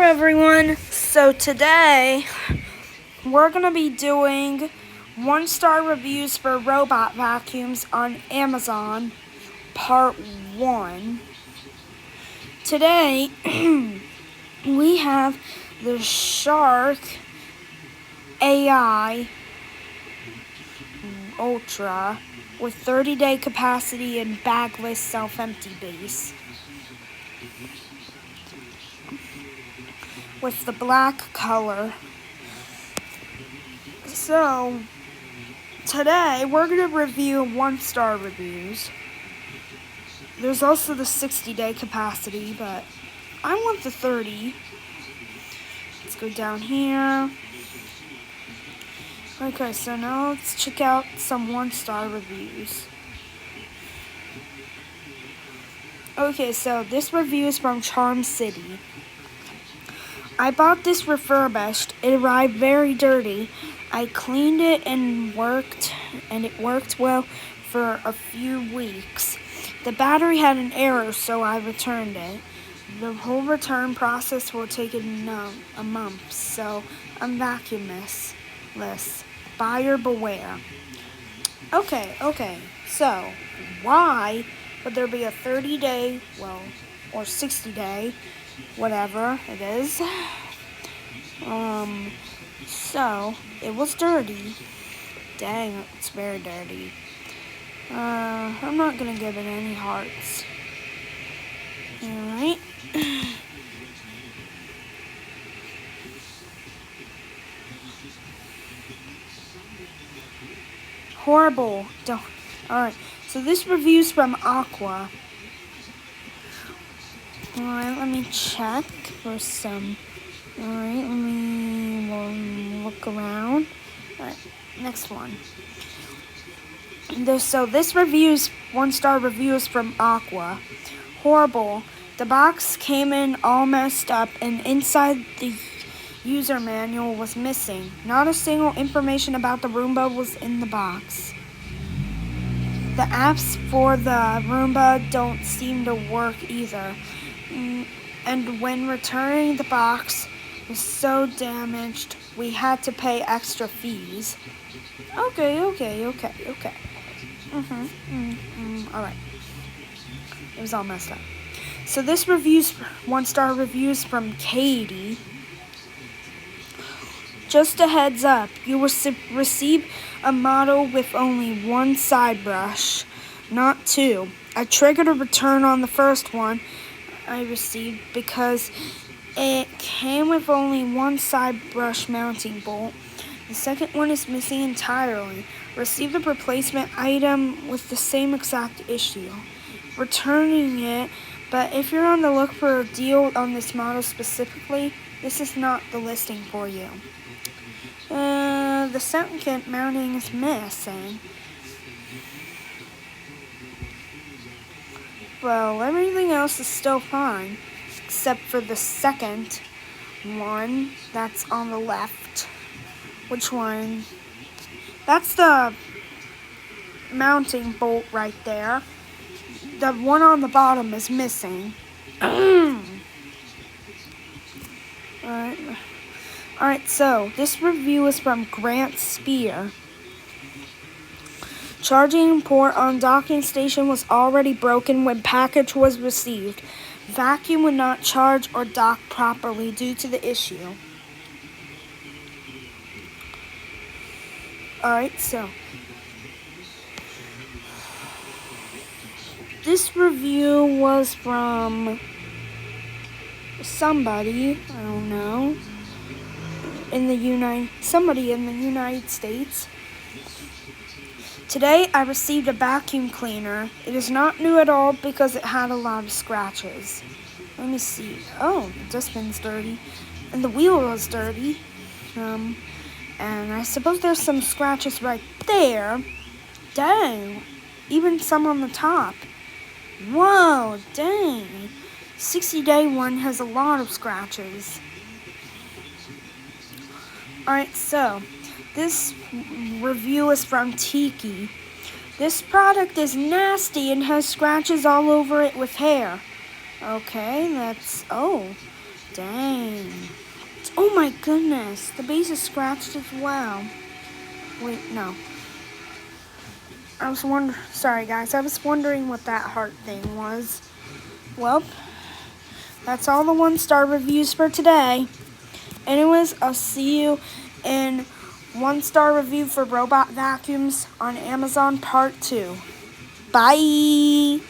everyone. So today we're going to be doing 1-star reviews for robot vacuums on Amazon, part 1. Today we have the Shark AI Ultra with 30-day capacity and bagless self-empty base, with the black color. So today we're going to review 1-star reviews. There's also the 60-day capacity, but I want the 30. Let's go down here. Okay, so now let's check out some 1-star reviews. Okay, so this review is from Charm City. I bought this refurbished. It arrived very dirty. I cleaned it and it worked well for a few weeks. The battery had an error, so I returned it. The whole return process will take a month, so I'm vacuumless. Buyer beware. Okay, so why would there be a 30-day, or 60-day, whatever it is? So it was dirty. Dang, it's very dirty. I'm not gonna give it any hearts. Alright. Horrible. Don't. Alright, so this review's from Aqua. Alright, let me check for some. Alright, let me look around. Alright, next one. So this review's 1-star reviews from Aqua. Horrible. The box came in all messed up, and inside the user manual was missing. Not a single information about the Roomba was in the box. The apps for the Roomba don't seem to work either. And when returning the box was so damaged, we had to pay extra fees. Okay. Alright. It was all messed up. So this review's 1-star reviews from Katie. Just a heads up, you will receive a model with only one side brush, not two. I triggered a return on the first one I received because it came with only one side brush mounting bolt. The second one is missing entirely. Received a replacement item with the same exact issue. Returning it, but if you're on the look for a deal on this model specifically, this is not the listing for you. The second mounting is missing. Well, everything else is still fine, except for the second one that's on the left. Which one? That's the mounting bolt right there. The one on the bottom is missing. Alright, so this review is from Grant Spear. Charging port on docking station was already broken when package was received. Vacuum would not charge or dock properly due to the issue. Alright, so this review was from somebody, I don't know, somebody in the United States. Today I received a vacuum cleaner. It is not new at all because it had a lot of scratches. Let me see. Oh, the dustbin's dirty. And the wheel was dirty. And I suppose there's some scratches right there. Dang. Even some on the top. Whoa, dang. 60-day one has a lot of scratches. Alright, so this review is from Tiki. This product is nasty and has scratches all over it with hair. Okay, Dang. Oh my goodness. The base is scratched as well. Wait, no. Sorry guys, I was wondering what that heart thing was. Well, that's all the 1-star reviews for today. Anyways, I'll see you in 1-star review for robot vacuums on Amazon Part 2. Bye!